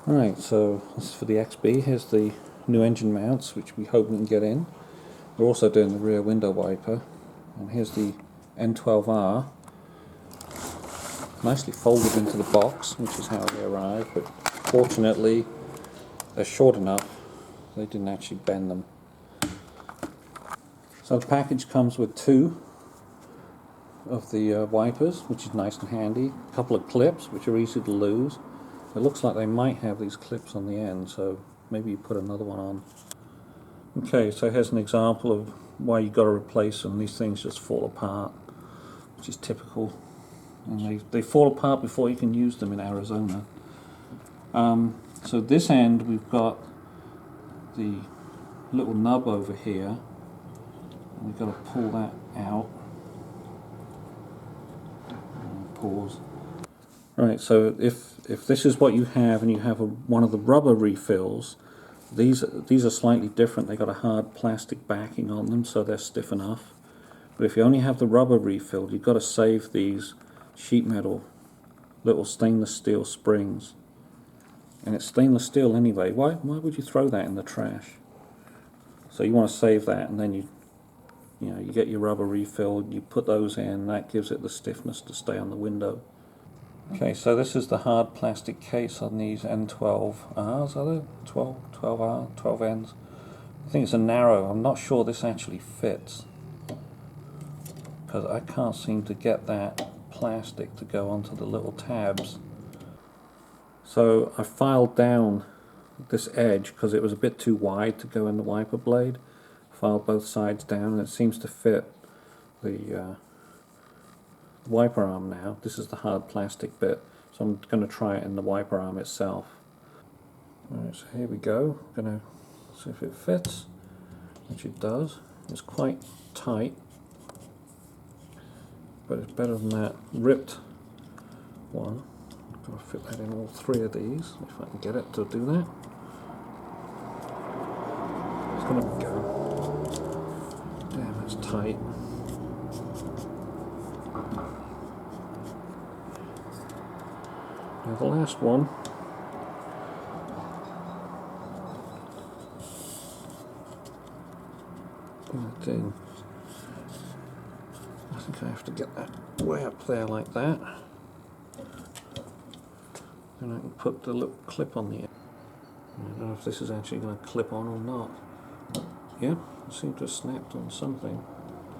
Right, so this is for the XB. Here's the new engine mounts, which we hope we can get in. We're also doing the rear window wiper. And here's the N12R, nicely folded into the box, which is how they arrived, but fortunately they're short enough they didn't actually bend them. So the package comes with two of the wipers, which is nice and handy, a couple of clips which are easy to lose. It looks like they might have these clips on the end, so maybe you put another one on. Okay, so here's an example of why you've got to replace them. These things just fall apart, which is typical. And they fall apart before you can use them in Arizona. So this end we've got the little nub over here, and we've got to pull that out. And pause. Right, so if this is what you have and you have one of the rubber refills, these are slightly different. They've got a hard plastic backing on them, so they're stiff enough. But if you only have the rubber refill, you've got to save these sheet metal little stainless steel springs. And it's stainless steel anyway. Why would you throw that in the trash? So you want to save that, and then you get your rubber refill, you put those in, that gives it the stiffness to stay on the window. Okay, so this is the hard plastic case on these N12Rs, are they? 12R, 12Ns. I think it's a narrow. I'm not sure this actually fits, because I can't seem to get that plastic to go onto the little tabs. So I filed down this edge because it was a bit too wide to go in the wiper blade. Filed both sides down, and it seems to fit the wiper arm now. This is the hard plastic bit, so I'm going to try it in the wiper arm itself. Alright, so here we go. I'm going to see if it fits, which it does. It's quite tight, but it's better than that ripped one. I'm going to fit that in all three of these, if I can get it to do that. It's going to go. Damn, that's tight. Now the last one, I think I have to get that way up there like that, and I can put the little clip on the end. I don't know if this is actually going to clip on or not. Yep, it seems to have snapped on something.